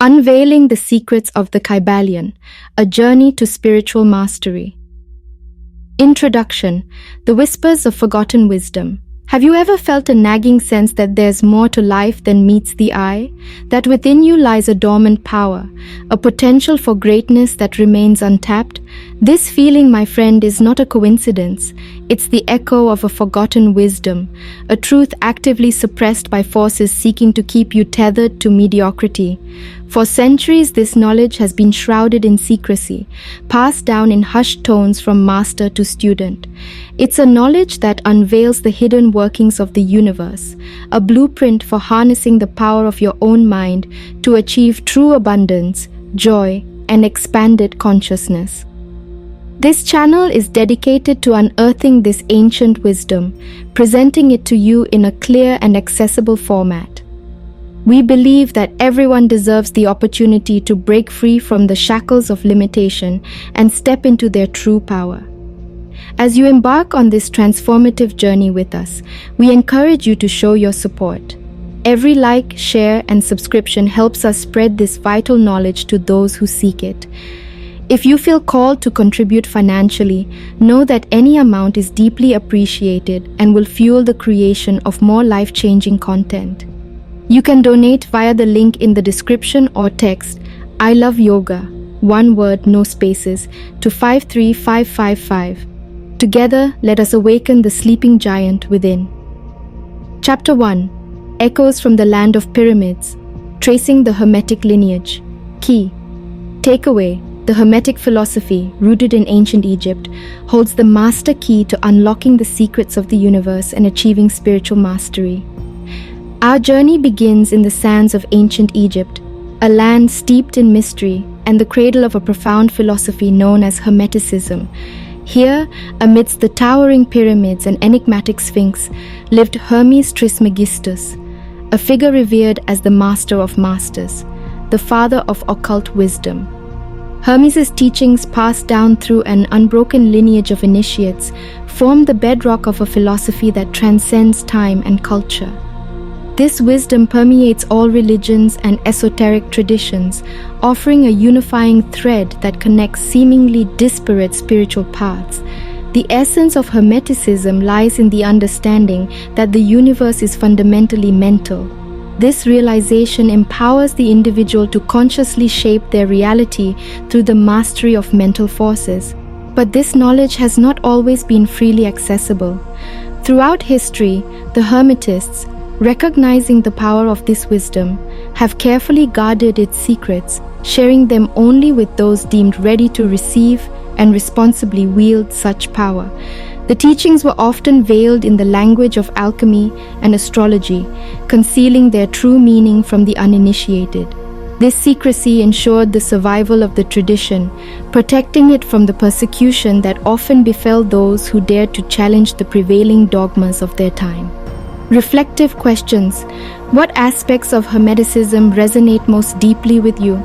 Unveiling the Secrets of the Kybalion, A Journey to Spiritual Mastery. Introduction: The Whispers of Forgotten Wisdom. Have you ever felt a nagging sense that there's more to life than meets the eye? That within you lies a dormant power, a potential for greatness that remains untapped? This feeling, my friend, is not a coincidence. It's the echo of a forgotten wisdom, a truth actively suppressed by forces seeking to keep you tethered to mediocrity. For centuries, this knowledge has been shrouded in secrecy, passed down in hushed tones from master to student. It's a knowledge that unveils the hidden workings of the universe, a blueprint for harnessing the power of your own mind to achieve true abundance, joy, and expanded consciousness. This channel is dedicated to unearthing this ancient wisdom, presenting it to you in a clear and accessible format. We believe that everyone deserves the opportunity to break free from the shackles of limitation and step into their true power. As you embark on this transformative journey with us, we encourage you to show your support. Every like, share, and subscription helps us spread this vital knowledge to those who seek it. If you feel called to contribute financially, know that any amount is deeply appreciated and will fuel the creation of more life-changing content. You can donate via the link in the description or text "I love yoga," one word, no spaces, to 53555. Together, let us awaken the sleeping giant within. Chapter 1: Echoes from the Land of Pyramids, Tracing the Hermetic Lineage. Key takeaway: the Hermetic philosophy, rooted in ancient Egypt, holds the master key to unlocking the secrets of the universe and achieving spiritual mastery. Our journey begins in the sands of ancient Egypt, a land steeped in mystery and the cradle of a profound philosophy known as Hermeticism. Here, amidst the towering pyramids and enigmatic sphinx, lived Hermes Trismegistus, a figure revered as the master of masters, the father of occult wisdom. Hermes' teachings, passed down through an unbroken lineage of initiates, form the bedrock of a philosophy that transcends time and culture. This wisdom permeates all religions and esoteric traditions, offering a unifying thread that connects seemingly disparate spiritual paths. The essence of Hermeticism lies in the understanding that the universe is fundamentally mental. This realization empowers the individual to consciously shape their reality through the mastery of mental forces. But this knowledge has not always been freely accessible. Throughout history, the Hermetists, recognizing the power of this wisdom, have carefully guarded its secrets, sharing them only with those deemed ready to receive and responsibly wield such power. The teachings were often veiled in the language of alchemy and astrology, concealing their true meaning from the uninitiated. This secrecy ensured the survival of the tradition, protecting it from the persecution that often befell those who dared to challenge the prevailing dogmas of their time. Reflective questions: what aspects of Hermeticism resonate most deeply with you?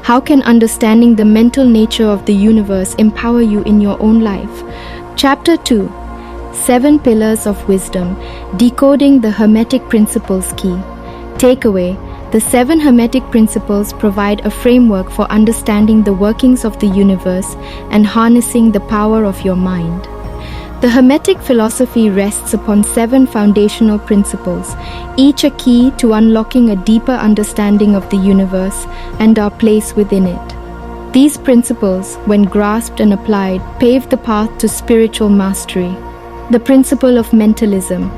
How can understanding the mental nature of the universe empower you in your own life? Chapter 2: 7 Pillars of Wisdom, Decoding the Hermetic Principles. Key takeaway: the 7 Hermetic principles provide a framework for understanding the workings of the universe and harnessing the power of your mind. The Hermetic philosophy rests upon 7 foundational principles, each a key to unlocking a deeper understanding of the universe and our place within it. These principles, when grasped and applied, pave the path to spiritual mastery. The principle of mentalism.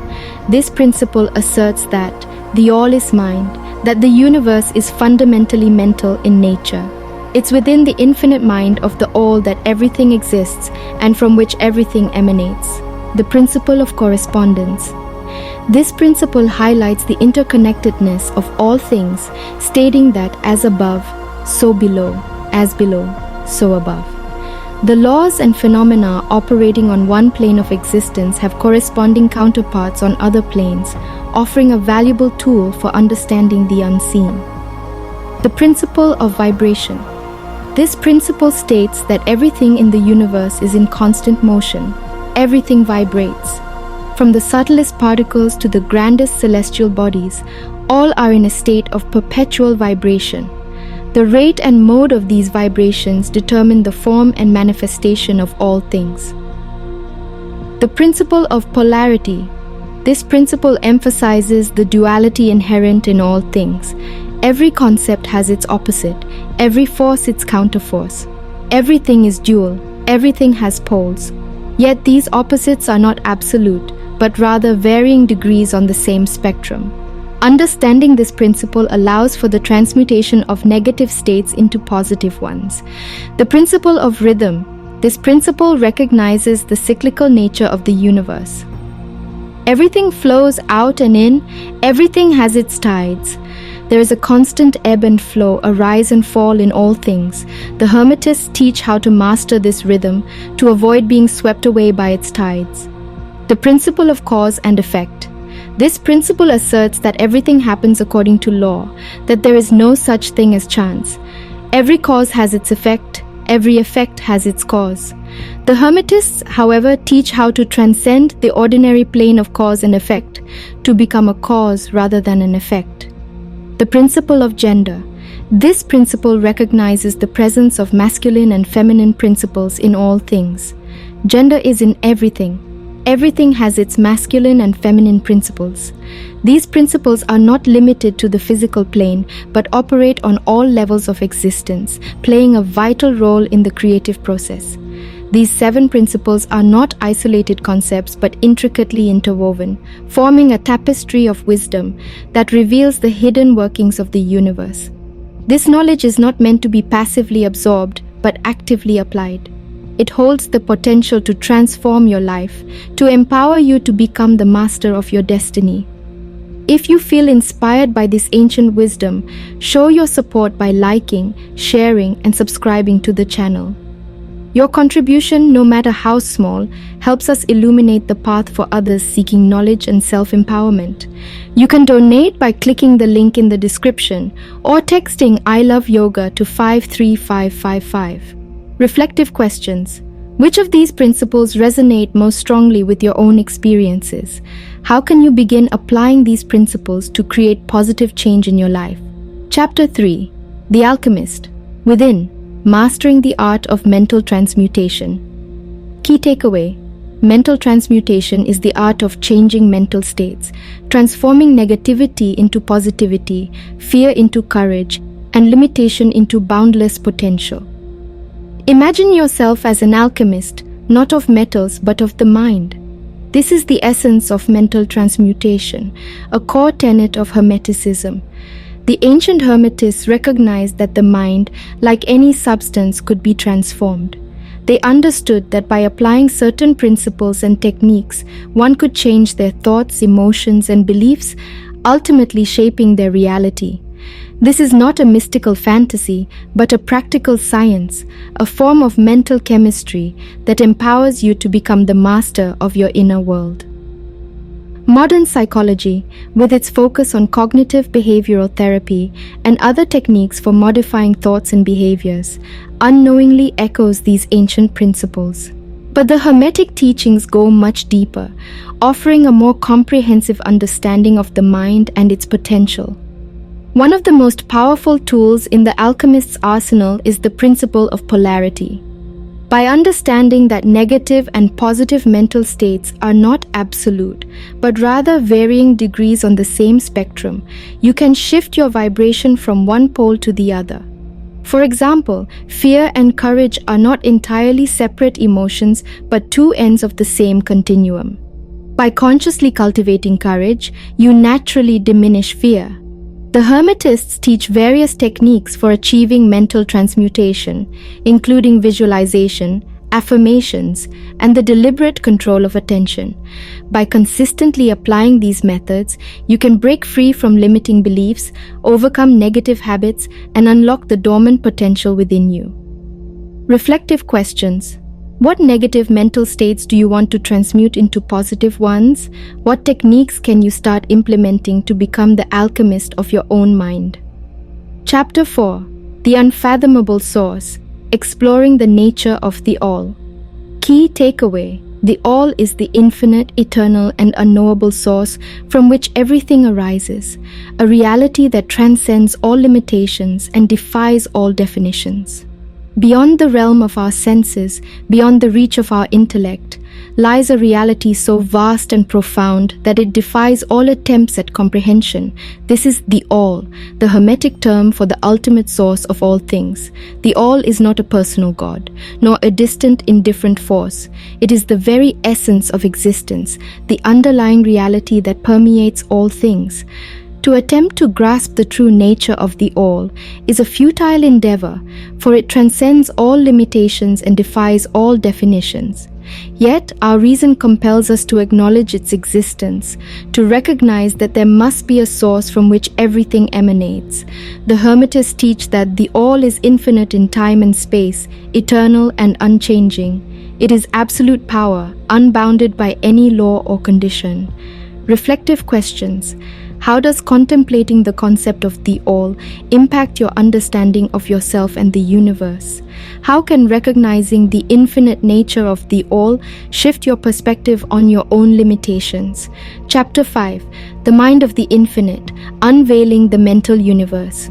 This principle asserts that the all is mind, that the universe is fundamentally mental in nature. It's within the infinite mind of the all that everything exists and from which everything emanates. The principle of correspondence. This principle highlights the interconnectedness of all things, stating that as above, so below, as below, so above. The laws and phenomena operating on one plane of existence have corresponding counterparts on other planes, offering a valuable tool for understanding the unseen. The principle of vibration. This principle states that everything in the universe is in constant motion. Everything vibrates. From the subtlest particles to the grandest celestial bodies, all are in a state of perpetual vibration. The rate and mode of these vibrations determine the form and manifestation of all things. The principle of polarity. This principle emphasizes the duality inherent in all things. Every concept has its opposite, every force its counterforce. Everything is dual, everything has poles. Yet these opposites are not absolute, but rather varying degrees on the same spectrum. Understanding this principle allows for the transmutation of negative states into positive ones. The principle of rhythm. This principle recognizes the cyclical nature of the universe. Everything flows out and in, everything has its tides. There is a constant ebb and flow, a rise and fall in all things. The Hermetists teach how to master this rhythm to avoid being swept away by its tides. The principle of cause and effect. This principle asserts that everything happens according to law, that there is no such thing as chance. Every cause has its effect, every effect has its cause. The Hermetists, however, teach how to transcend the ordinary plane of cause and effect to become a cause rather than an effect. The principle of gender. This principle recognizes the presence of masculine and feminine principles in all things. Gender is in everything. Everything has its masculine and feminine principles. These principles are not limited to the physical plane, but operate on all levels of existence, playing a vital role in the creative process. These 7 principles are not isolated concepts but intricately interwoven, forming a tapestry of wisdom that reveals the hidden workings of the universe. This knowledge is not meant to be passively absorbed but actively applied. It holds the potential to transform your life, to empower you to become the master of your destiny. If you feel inspired by this ancient wisdom, show your support by liking, sharing, and subscribing to the channel. Your contribution, no matter how small, helps us illuminate the path for others seeking knowledge and self-empowerment. You can donate by clicking the link in the description or texting I love yoga to 53555. Reflective questions. Which of these principles resonate most strongly with your own experiences? How can you begin applying these principles to create positive change in your life? Chapter 3. The Alchemist. Within. Mastering the art of mental transmutation. Key takeaway. Mental transmutation is the art of changing mental states, transforming negativity into positivity, fear into courage, and limitation into boundless potential. Imagine yourself as an alchemist, not of metals but of the mind. This is the essence of mental transmutation, a core tenet of Hermeticism. The ancient Hermetists recognized that the mind, like any substance, could be transformed. They understood that by applying certain principles and techniques, one could change their thoughts, emotions, and beliefs, ultimately shaping their reality. This is not a mystical fantasy, but a practical science, a form of mental chemistry that empowers you to become the master of your inner world. Modern psychology, with its focus on cognitive behavioral therapy and other techniques for modifying thoughts and behaviors, unknowingly echoes these ancient principles. But the Hermetic teachings go much deeper, offering a more comprehensive understanding of the mind and its potential. One of the most powerful tools in the alchemist's arsenal is the principle of polarity. By understanding that negative and positive mental states are not absolute, but rather varying degrees on the same spectrum, you can shift your vibration from one pole to the other. For example, fear and courage are not entirely separate emotions, but 2 ends of the same continuum. By consciously cultivating courage, you naturally diminish fear. The Hermetists teach various techniques for achieving mental transmutation, including visualization, affirmations, and the deliberate control of attention. By consistently applying these methods, you can break free from limiting beliefs, overcome negative habits, and unlock the dormant potential within you. Reflective questions. What negative mental states do you want to transmute into positive ones? What techniques can you start implementing to become the alchemist of your own mind? Chapter 4. The Unfathomable Source. Exploring the nature of the All. Key takeaway. The All is the infinite, eternal, and unknowable source from which everything arises, a reality that transcends all limitations and defies all definitions. Beyond the realm of our senses, beyond the reach of our intellect, lies a reality so vast and profound that it defies all attempts at comprehension. This is the All, the Hermetic term for the ultimate source of all things. The All is not a personal God, nor a distant, indifferent force. It is the very essence of existence, the underlying reality that permeates all things. To attempt to grasp the true nature of the All is a futile endeavor, for it transcends all limitations and defies all definitions. Yet, our reason compels us to acknowledge its existence, to recognize that there must be a source from which everything emanates. The Hermetists teach that the All is infinite in time and space, eternal and unchanging. It is absolute power, unbounded by any law or condition. Reflective questions. How does contemplating the concept of the All impact your understanding of yourself and the universe? How can recognizing the infinite nature of the All shift your perspective on your own limitations? Chapter 5. The Mind of the Infinite, Unveiling the Mental Universe.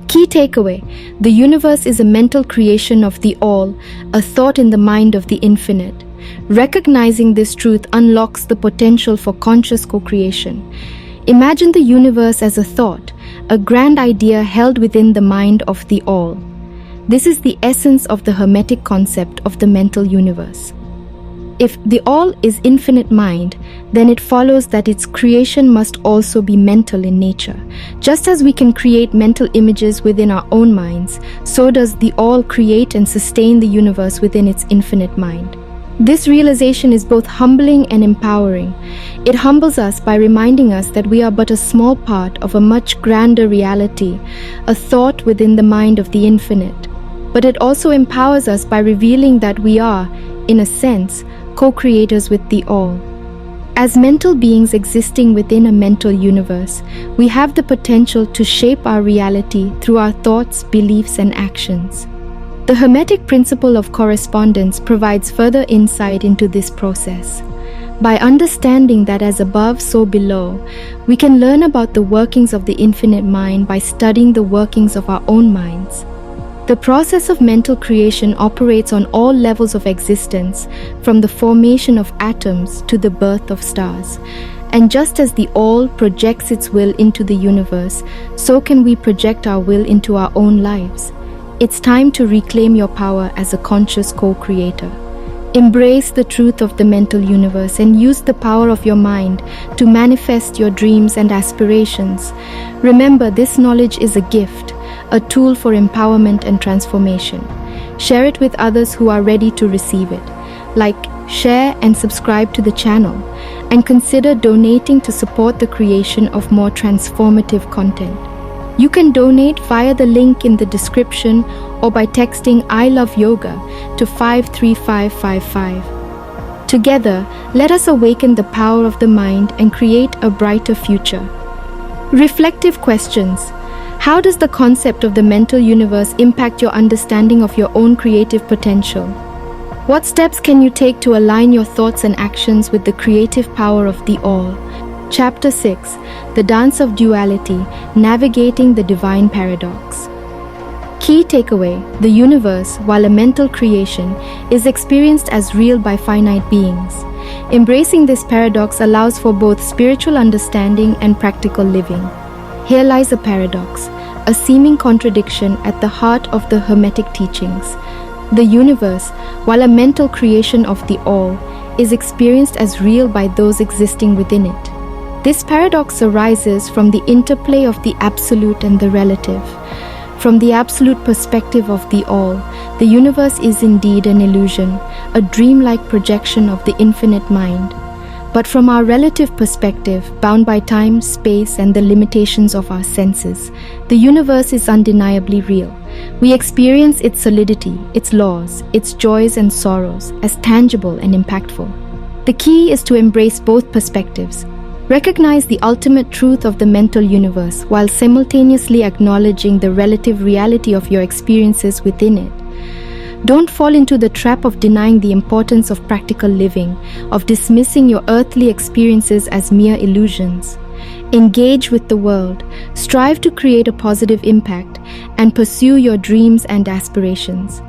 Key takeaway: the universe is a mental creation of the All, a thought in the mind of the infinite. Recognizing this truth unlocks the potential for conscious co-creation. Imagine the universe as a thought, a grand idea held within the mind of the All. This is the essence of the Hermetic concept of the mental universe. If the All is infinite mind, then it follows that its creation must also be mental in nature. Just as we can create mental images within our own minds, so does the All create and sustain the universe within its infinite mind. This realization is both humbling and empowering. It humbles us by reminding us that we are but a small part of a much grander reality, a thought within the mind of the infinite. But it also empowers us by revealing that we are, in a sense, co-creators with the All. As mental beings existing within a mental universe, we have the potential to shape our reality through our thoughts, beliefs, and actions. The Hermetic principle of correspondence provides further insight into this process. By understanding that as above, so below, we can learn about the workings of the infinite mind by studying the workings of our own minds. The process of mental creation operates on all levels of existence, from the formation of atoms to the birth of stars. And just as the All projects its will into the universe, so can we project our will into our own lives. It's time to reclaim your power as a conscious co-creator. Embrace the truth of the mental universe and use the power of your mind to manifest your dreams and aspirations. Remember, this knowledge is a gift, a tool for empowerment and transformation. Share it with others who are ready to receive it. Like, share, and subscribe to the channel. And consider donating to support the creation of more transformative content. You can donate via the link in the description or by texting I Love Yoga to 53555. Together, let us awaken the power of the mind and create a brighter future. Reflective questions. How does the concept of the mental universe impact your understanding of your own creative potential? What steps can you take to align your thoughts and actions with the creative power of the All? Chapter 6. The Dance of Duality, Navigating the Divine Paradox. Key takeaway: the universe, while a mental creation, is experienced as real by finite beings. Embracing this paradox allows for both spiritual understanding and practical living. Here lies a paradox, a seeming contradiction at the heart of the Hermetic teachings. The universe, while a mental creation of the All, is experienced as real by those existing within it. This paradox arises from the interplay of the absolute and the relative. From the absolute perspective of the All, the universe is indeed an illusion, a dreamlike projection of the infinite mind. But from our relative perspective, bound by time, space, and the limitations of our senses, the universe is undeniably real. We experience its solidity, its laws, its joys and sorrows as tangible and impactful. The key is to embrace both perspectives. Recognize the ultimate truth of the mental universe while simultaneously acknowledging the relative reality of your experiences within it. Don't fall into the trap of denying the importance of practical living, of dismissing your earthly experiences as mere illusions. Engage with the world, strive to create a positive impact, and pursue your dreams and aspirations.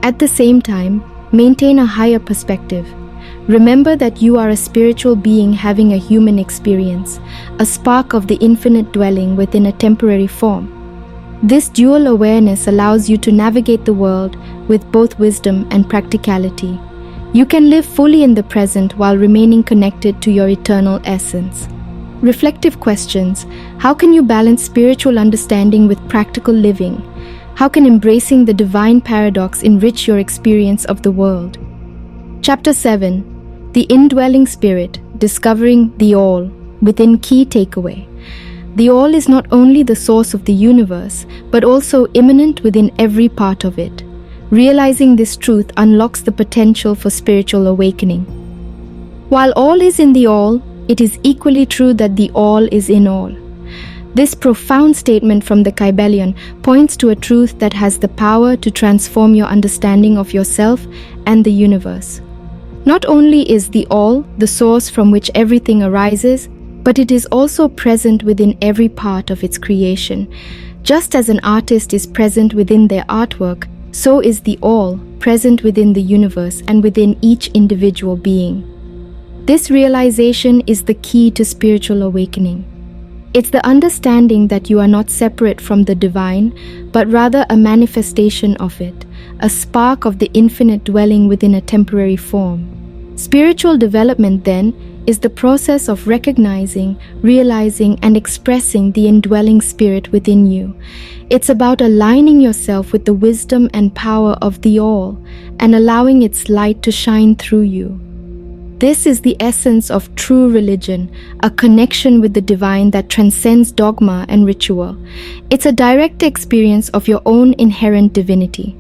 At the same time, maintain a higher perspective. Remember that you are a spiritual being having a human experience, a spark of the infinite dwelling within a temporary form. This dual awareness allows you to navigate the world with both wisdom and practicality. You can live fully in the present while remaining connected to your eternal essence. Reflective questions. How can you balance spiritual understanding with practical living? How can embracing the divine paradox enrich your experience of the world? Chapter 7. The Indwelling Spirit, Discovering the All, within Key Takeaway. The All is not only the source of the universe, but also immanent within every part of it. Realizing this truth unlocks the potential for spiritual awakening. While all is in the All, it is equally true that the All is in all. This profound statement from the Kybalion points to a truth that has the power to transform your understanding of yourself and the universe. Not only is the All the source from which everything arises, but it is also present within every part of its creation. Just as an artist is present within their artwork, so is the All present within the universe and within each individual being. This realization is the key to spiritual awakening. It's the understanding that you are not separate from the divine, but rather a manifestation of it, a spark of the infinite dwelling within a temporary form. Spiritual development, then, is the process of recognizing, realizing, and expressing the indwelling spirit within you. It's about aligning yourself with the wisdom and power of the All and allowing its light to shine through you. This is the essence of true religion, a connection with the divine that transcends dogma and ritual. It's a direct experience of your own inherent divinity.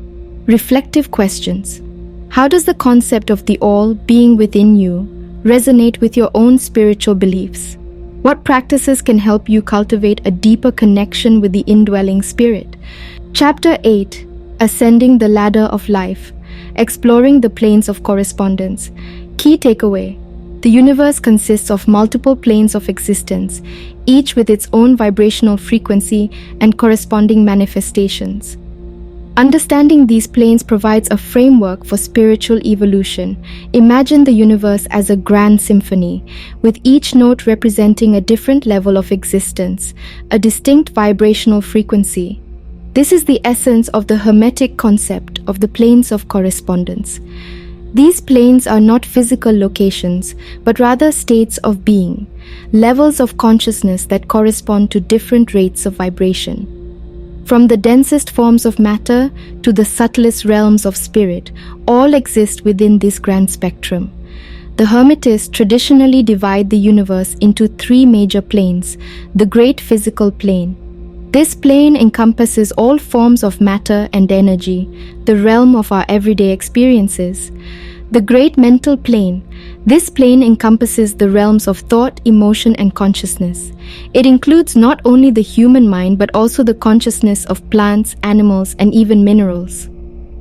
Reflective questions. How does the concept of the All being within you resonate with your own spiritual beliefs? What practices can help you cultivate a deeper connection with the indwelling spirit? Chapter 8. Ascending the Ladder of Life. Exploring the Planes of Correspondence. Key takeaway. The universe consists of multiple planes of existence, each with its own vibrational frequency and corresponding manifestations. Understanding these planes provides a framework for spiritual evolution. Imagine the universe as a grand symphony, with each note representing a different level of existence, a distinct vibrational frequency. This is the essence of the Hermetic concept of the planes of correspondence. These planes are not physical locations, but rather states of being, levels of consciousness that correspond to different rates of vibration. From the densest forms of matter to the subtlest realms of spirit, all exist within this grand spectrum. The Hermetists traditionally divide the universe into three major planes: the Great Physical Plane. This plane encompasses all forms of matter and energy, the realm of our everyday experiences. The Great Mental Plane. This plane encompasses the realms of thought, emotion, and consciousness. It includes not only the human mind but also the consciousness of plants, animals, and even minerals.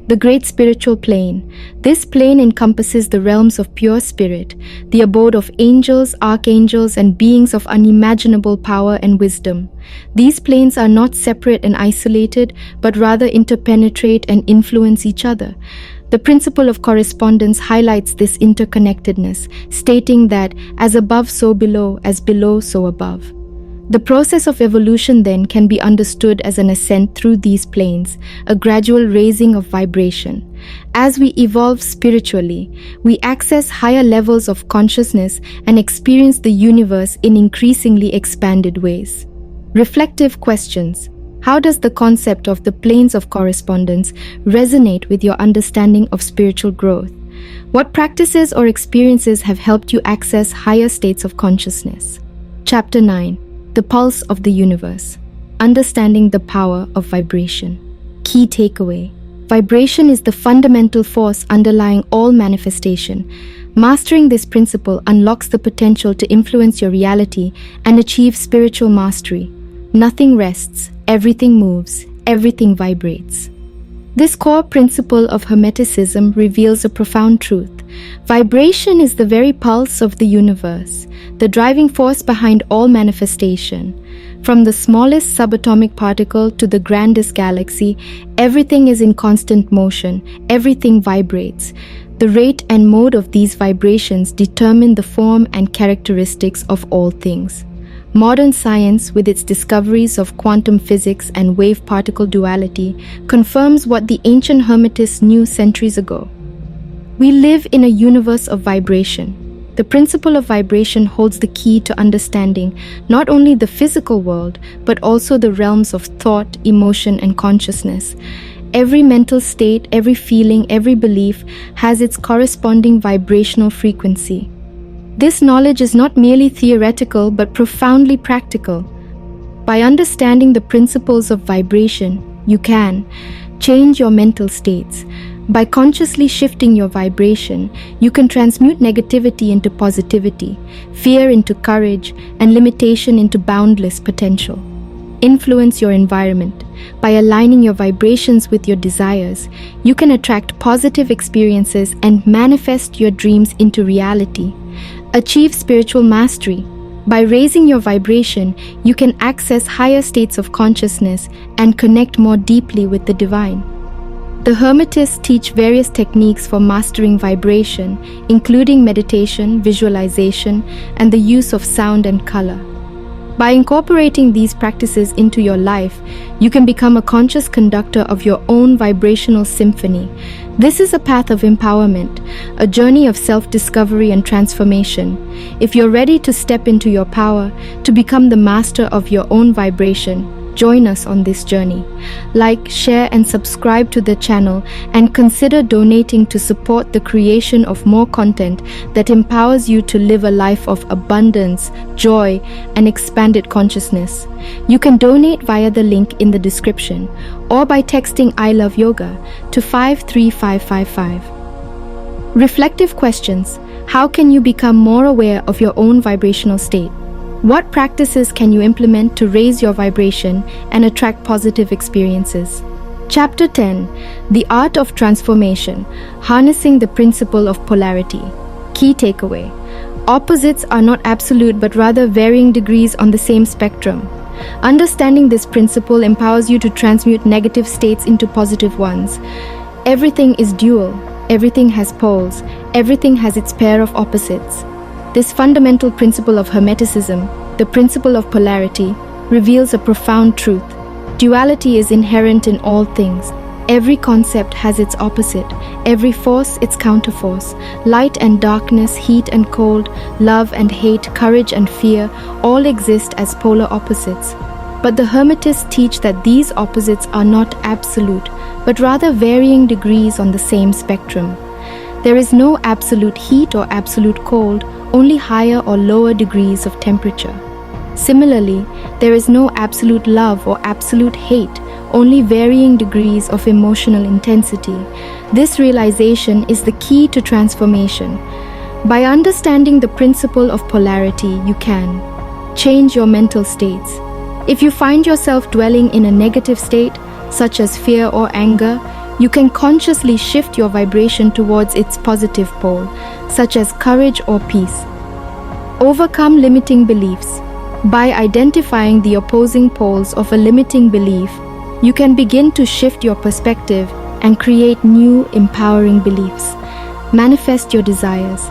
The Great Spiritual Plane. This plane encompasses the realms of pure spirit, the abode of angels, archangels, and beings of unimaginable power and wisdom. These planes are not separate and isolated, but rather interpenetrate and influence each other. The principle of correspondence highlights this interconnectedness, stating that as above so below, as below so above. The process of evolution then can be understood as an ascent through these planes, a gradual raising of vibration. As we evolve spiritually, we access higher levels of consciousness and experience the universe in increasingly expanded ways. Reflective questions. How does the concept of the planes of correspondence resonate with your understanding of spiritual growth? What practices or experiences have helped you access higher states of consciousness? Chapter 9. The Pulse of the Universe. Understanding the Power of Vibration. Key takeaway. Vibration is the fundamental force underlying all manifestation. Mastering this principle unlocks the potential to influence your reality and achieve spiritual mastery. Nothing rests, everything moves, everything vibrates. This core principle of Hermeticism reveals a profound truth. Vibration is the very pulse of the universe, the driving force behind all manifestation. From the smallest subatomic particle to the grandest galaxy, everything is in constant motion, everything vibrates. The rate and mode of these vibrations determine the form and characteristics of all things. Modern science, with its discoveries of quantum physics and wave-particle duality, confirms what the ancient Hermetists knew centuries ago. We live in a universe of vibration. The principle of vibration holds the key to understanding not only the physical world, but also the realms of thought, emotion, and consciousness. Every mental state, every feeling, every belief has its corresponding vibrational frequency. This knowledge is not merely theoretical, but profoundly practical. By understanding the principles of vibration, you can change your mental states. By consciously shifting your vibration, you can transmute negativity into positivity, fear into courage, and limitation into boundless potential. Influence your environment. By aligning your vibrations with your desires, you can attract positive experiences and manifest your dreams into reality. Achieve spiritual mastery. By raising your vibration, you can access higher states of consciousness and connect more deeply with the divine. The Hermetists teach various techniques for mastering vibration, including meditation, visualization, and the use of sound and color. By incorporating these practices into your life, you can become a conscious conductor of your own vibrational symphony. This is a path of empowerment, a journey of self-discovery and transformation. If you're ready to step into your power, to become the master of your own vibration, join us on this journey. Like, share, and subscribe to the channel, and consider donating to support the creation of more content that empowers you to live a life of abundance, joy, and expanded consciousness. You can donate via the link in the description or by texting I Love Yoga to 53555. Reflective questions. How can you become more aware of your own vibrational state? What practices can you implement to raise your vibration and attract positive experiences? Chapter 10. The Art of Transformation. Harnessing the Principle of Polarity. Key takeaway. Opposites are not absolute but rather varying degrees on the same spectrum. Understanding this principle empowers you to transmute negative states into positive ones. Everything is dual. Everything has poles. Everything has its pair of opposites. This fundamental principle of Hermeticism, the principle of polarity, reveals a profound truth. Duality is inherent in all things. Every concept has its opposite, every force its counterforce. Light and darkness, heat and cold, love and hate, courage and fear, all exist as polar opposites. But the Hermetists teach that these opposites are not absolute, but rather varying degrees on the same spectrum. There is no absolute heat or absolute cold, only higher or lower degrees of temperature. Similarly, there is no absolute love or absolute hate, only varying degrees of emotional intensity. This realization is the key to transformation. By understanding the principle of polarity, you can change your mental states. If you find yourself dwelling in a negative state, such as fear or anger, you can consciously shift your vibration towards its positive pole, such as courage or peace. Overcome limiting beliefs. By identifying the opposing poles of a limiting belief, you can begin to shift your perspective and create new, empowering beliefs. Manifest your desires.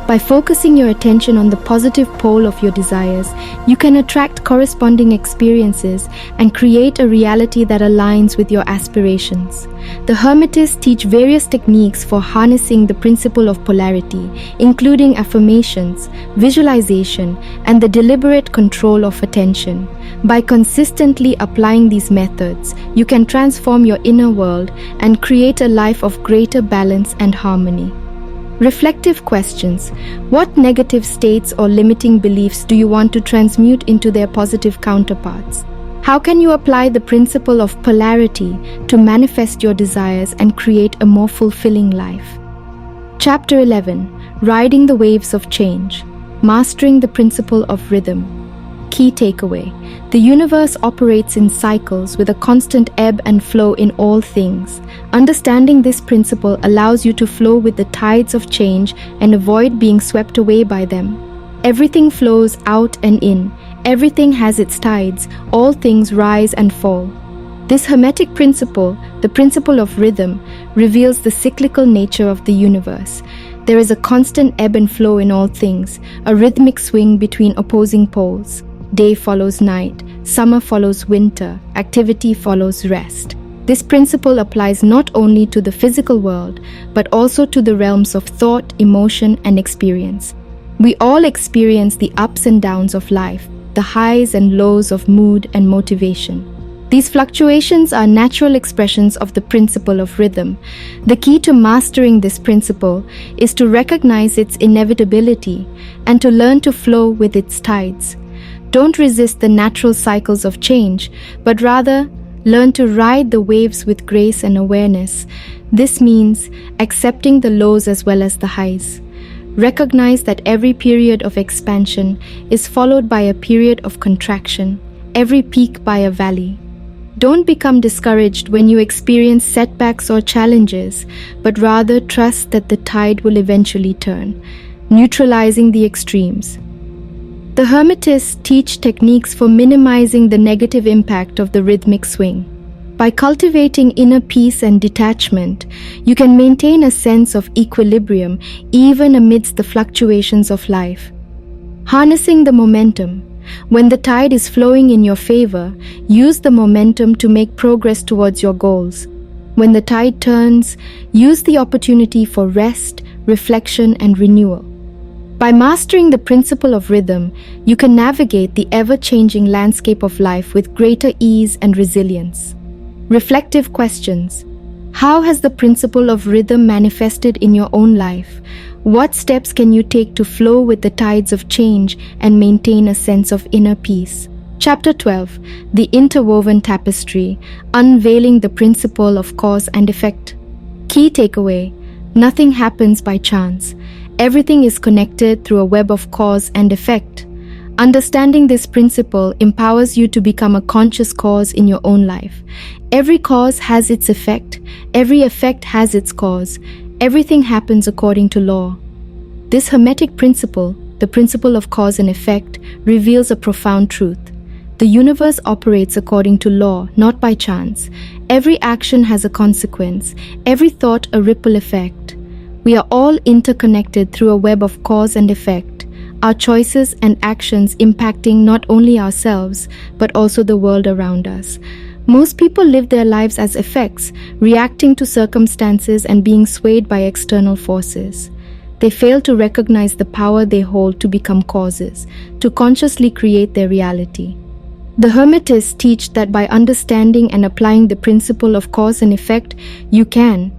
By focusing your attention on the positive pole of your desires, you can attract corresponding experiences and create a reality that aligns with your aspirations. The Hermetists teach various techniques for harnessing the principle of polarity, including affirmations, visualization, and the deliberate control of attention. By consistently applying these methods, you can transform your inner world and create a life of greater balance and harmony. Reflective questions. What negative states or limiting beliefs do you want to transmute into their positive counterparts? How can you apply the principle of polarity to manifest your desires and create a more fulfilling life? Chapter 11. Riding the Waves of Change. Mastering the Principle of Rhythm. Key takeaway: the universe operates in cycles with a constant ebb and flow in all things. Understanding this principle allows you to flow with the tides of change and avoid being swept away by them. Everything flows out and in. Everything has its tides. All things rise and fall. This Hermetic principle, the principle of rhythm, reveals the cyclical nature of the universe. There is a constant ebb and flow in all things, a rhythmic swing between opposing poles. Day follows night, summer follows winter, activity follows rest. This principle applies not only to the physical world, but also to the realms of thought, emotion, and experience. We all experience the ups and downs of life, the highs and lows of mood and motivation. These fluctuations are natural expressions of the principle of rhythm. The key to mastering this principle is to recognize its inevitability and to learn to flow with its tides. Don't resist the natural cycles of change, but rather learn to ride the waves with grace and awareness. This means accepting the lows as well as the highs. Recognize that every period of expansion is followed by a period of contraction, every peak by a valley. Don't become discouraged when you experience setbacks or challenges, but rather trust that the tide will eventually turn, neutralizing the extremes. The Hermetists teach techniques for minimizing the negative impact of the rhythmic swing. By cultivating inner peace and detachment, you can maintain a sense of equilibrium even amidst the fluctuations of life. Harnessing the momentum. When the tide is flowing in your favor, use the momentum to make progress towards your goals. When the tide turns, use the opportunity for rest, reflection, and renewal. By mastering the principle of rhythm, you can navigate the ever-changing landscape of life with greater ease and resilience. Reflective questions. How has the principle of rhythm manifested in your own life? What steps can you take to flow with the tides of change and maintain a sense of inner peace? Chapter 12. The Interwoven Tapestry, Unveiling the Principle of Cause and Effect. Key takeaway: nothing happens by chance. Everything is connected through a web of cause and effect. Understanding this principle empowers you to become a conscious cause in your own life. Every cause has its effect. Every effect has its cause. Everything happens according to law. This Hermetic principle, the principle of cause and effect, reveals a profound truth. The universe operates according to law, not by chance. Every action has a consequence, every thought a ripple effect. We are all interconnected through a web of cause and effect, our choices and actions impacting not only ourselves, but also the world around us. Most people live their lives as effects, reacting to circumstances and being swayed by external forces. They fail to recognize the power they hold to become causes, to consciously create their reality. The Hermetists teach that by understanding and applying the principle of cause and effect, you can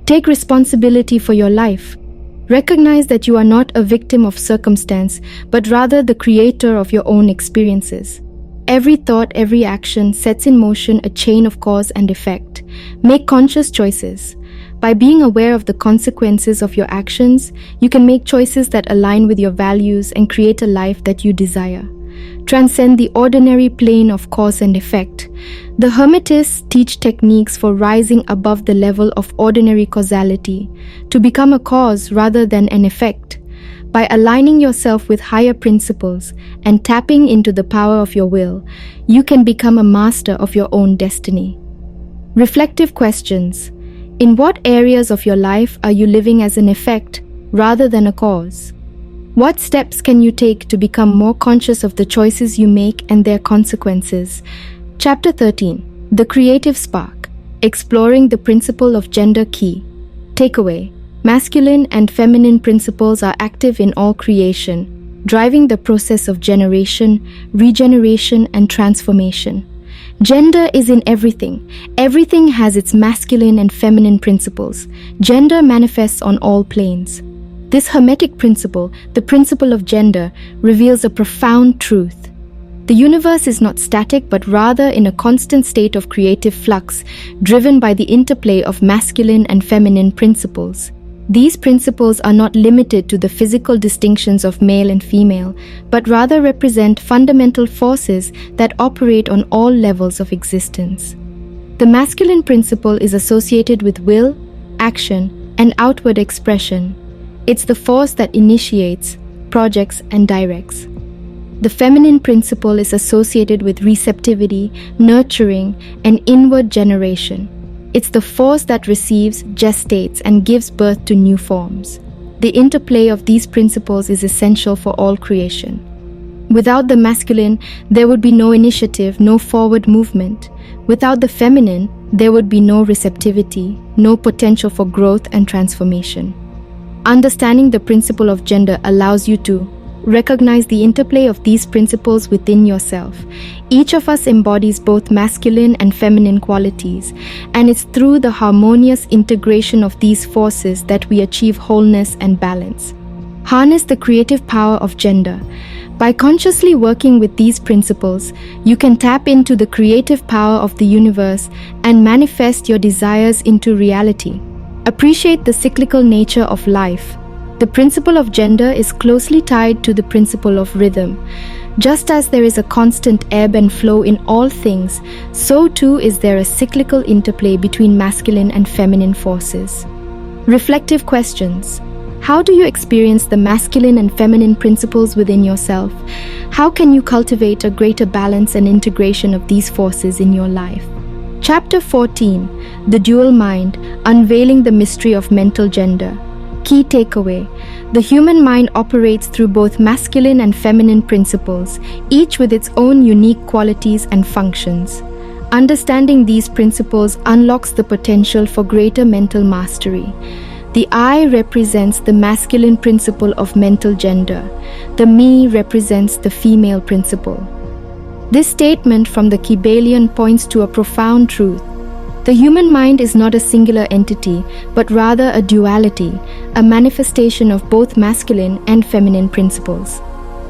take responsibility for your life. Recognize that you are not a victim of circumstance, but rather the creator of your own experiences. Every thought, every action sets in motion a chain of cause and effect. Make conscious choices. By being aware of the consequences of your actions, you can make choices that align with your values and create a life that you desire. Transcend the ordinary plane of cause and effect. The Hermetists teach techniques for rising above the level of ordinary causality, to become a cause rather than an effect. By aligning yourself with higher principles and tapping into the power of your will, you can become a master of your own destiny. Reflective questions. In what areas of your life are you living as an effect rather than a cause? What steps can you take to become more conscious of the choices you make and their consequences? Chapter 13. The Creative Spark, Exploring the Principle of Gender Key. Takeaway: masculine and feminine principles are active in all creation, driving the process of generation, regeneration, and transformation. Gender is in everything. Everything has its masculine and feminine principles. Gender manifests on all planes. This Hermetic principle, the principle of gender, reveals a profound truth. The universe is not static, but rather in a constant state of creative flux, driven by the interplay of masculine and feminine principles. These principles are not limited to the physical distinctions of male and female, but rather represent fundamental forces that operate on all levels of existence. The masculine principle is associated with will, action, and outward expression. It's the force that initiates, projects, and directs. The feminine principle is associated with receptivity, nurturing, and inward generation. It's the force that receives, gestates, and gives birth to new forms. The interplay of these principles is essential for all creation. Without the masculine, there would be no initiative, no forward movement. Without the feminine, there would be no receptivity, no potential for growth and transformation. Understanding the principle of gender allows you to recognize the interplay of these principles within yourself. Each of us embodies both masculine and feminine qualities, and it's through the harmonious integration of these forces that we achieve wholeness and balance. Harness the creative power of gender. By consciously working with these principles, you can tap into the creative power of the universe and manifest your desires into reality. Appreciate the cyclical nature of life. The principle of gender is closely tied to the principle of rhythm. Just as there is a constant ebb and flow in all things, so too is there a cyclical interplay between masculine and feminine forces. Reflective questions. How do you experience the masculine and feminine principles within yourself? How can you cultivate a greater balance and integration of these forces in your life? Chapter 14. The Dual Mind, Unveiling the Mystery of Mental Gender. Key takeaway: the human mind operates through both masculine and feminine principles, each with its own unique qualities and functions. Understanding these principles unlocks the potential for greater mental mastery. The I represents the masculine principle of mental gender. The me represents the female principle. This statement from the Kybalion points to a profound truth. The human mind is not a singular entity, but rather a duality, a manifestation of both masculine and feminine principles.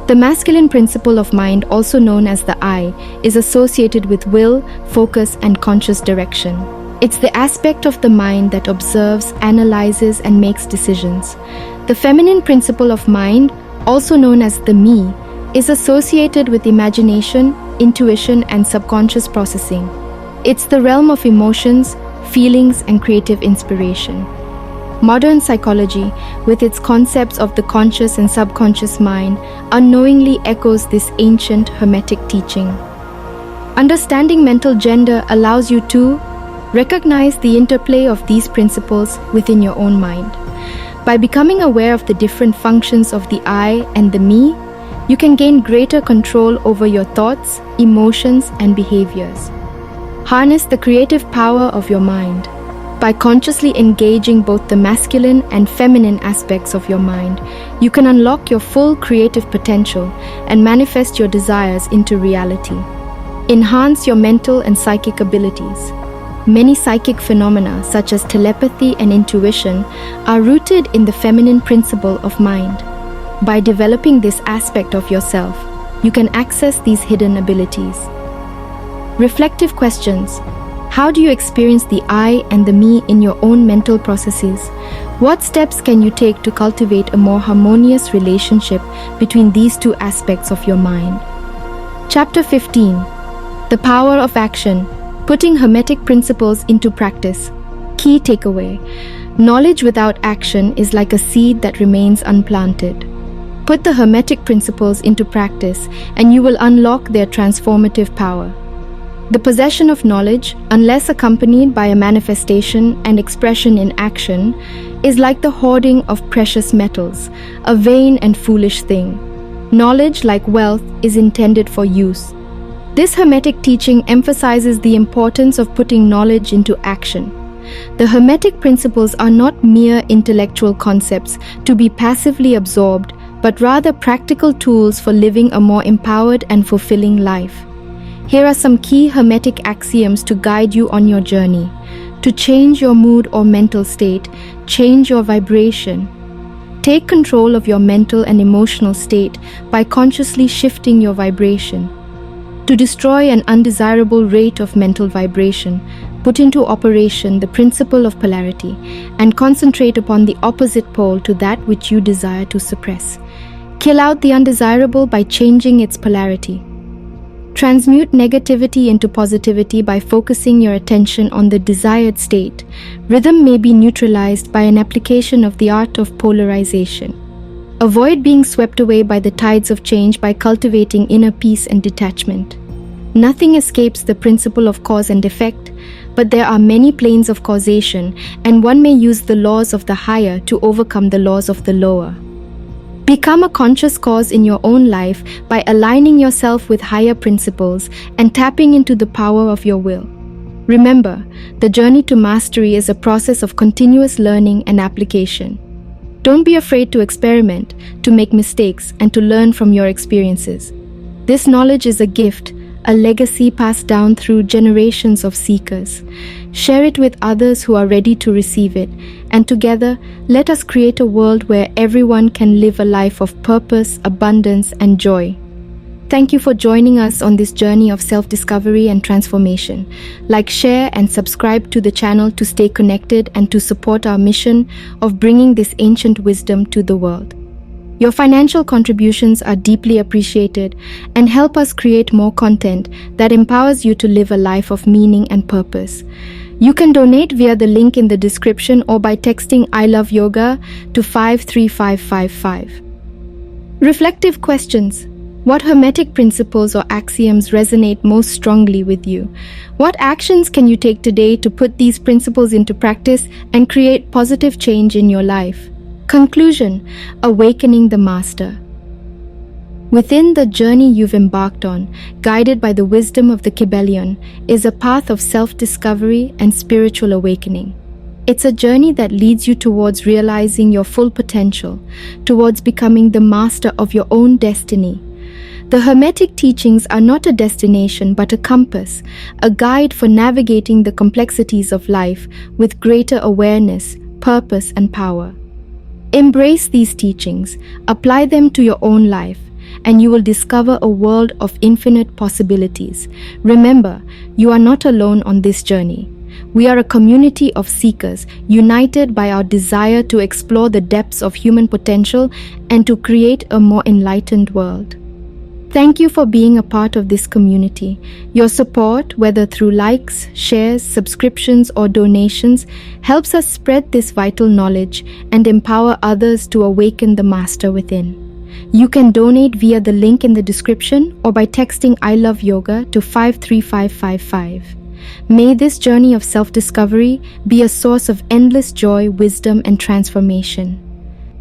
The masculine principle of mind, also known as the I, is associated with will, focus, and conscious direction. It's the aspect of the mind that observes, analyzes, and makes decisions. The feminine principle of mind, also known as the me, is associated with imagination, intuition, and subconscious processing. It's the realm of emotions, feelings, and creative inspiration. Modern psychology, with its concepts of the conscious and subconscious mind, unknowingly echoes this ancient Hermetic teaching. Understanding mental gender allows you to recognize the interplay of these principles within your own mind. By becoming aware of the different functions of the I and the me, you can gain greater control over your thoughts, emotions, and behaviors. Harness the creative power of your mind. By consciously engaging both the masculine and feminine aspects of your mind, you can unlock your full creative potential and manifest your desires into reality. Enhance your mental and psychic abilities. Many psychic phenomena, such as telepathy and intuition, are rooted in the feminine principle of mind. By developing this aspect of yourself, you can access these hidden abilities. Reflective questions. How do you experience the I and the me in your own mental processes? What steps can you take to cultivate a more harmonious relationship between these two aspects of your mind? Chapter 15. The Power of Action, Putting Hermetic Principles into Practice. Key takeaway: knowledge without action is like a seed that remains unplanted. Put the Hermetic principles into practice, and you will unlock their transformative power. The possession of knowledge, unless accompanied by a manifestation and expression in action, is like the hoarding of precious metals, a vain and foolish thing. Knowledge, like wealth, is intended for use. This Hermetic teaching emphasizes the importance of putting knowledge into action. The Hermetic principles are not mere intellectual concepts to be passively absorbed, but rather practical tools for living a more empowered and fulfilling life. Here are some key Hermetic axioms to guide you on your journey. To change your mood or mental state, change your vibration. Take control of your mental and emotional state by consciously shifting your vibration. To destroy an undesirable rate of mental vibration, put into operation the principle of polarity and concentrate upon the opposite pole to that which you desire to suppress. Kill out the undesirable by changing its polarity. Transmute negativity into positivity by focusing your attention on the desired state. Rhythm may be neutralized by an application of the art of polarization. Avoid being swept away by the tides of change by cultivating inner peace and detachment. Nothing escapes the principle of cause and effect, but there are many planes of causation, and one may use the laws of the higher to overcome the laws of the lower. Become a conscious cause in your own life by aligning yourself with higher principles and tapping into the power of your will. Remember, the journey to mastery is a process of continuous learning and application. Don't be afraid to experiment, to make mistakes, and to learn from your experiences. This knowledge is a gift, a legacy passed down through generations of seekers. Share it with others who are ready to receive it, and together, let us create a world where everyone can live a life of purpose, abundance, and joy. Thank you for joining us on this journey of self-discovery and transformation. Like, share, and subscribe to the channel to stay connected and to support our mission of bringing this ancient wisdom to the world. Your financial contributions are deeply appreciated and help us create more content that empowers you to live a life of meaning and purpose. You can donate via the link in the description or by texting I love yoga to 53555. Reflective questions. What Hermetic principles or axioms resonate most strongly with you? What actions can you take today to put these principles into practice and create positive change in your life? Conclusion: awakening the master. Within the journey you've embarked on, guided by the wisdom of the Kybalion, is a path of self-discovery and spiritual awakening. It's a journey that leads you towards realizing your full potential, towards becoming the master of your own destiny. The Hermetic teachings are not a destination but a compass, a guide for navigating the complexities of life with greater awareness, purpose, and power. Embrace these teachings, apply them to your own life, and you will discover a world of infinite possibilities. Remember, you are not alone on this journey. We are a community of seekers, united by our desire to explore the depths of human potential and to create a more enlightened world. Thank you for being a part of this community. Your support, whether through likes, shares, subscriptions, or donations, helps us spread this vital knowledge and empower others to awaken the master within. You can donate via the link in the description or by texting I love yoga to 53555. May this journey of self-discovery be a source of endless joy, wisdom, and transformation.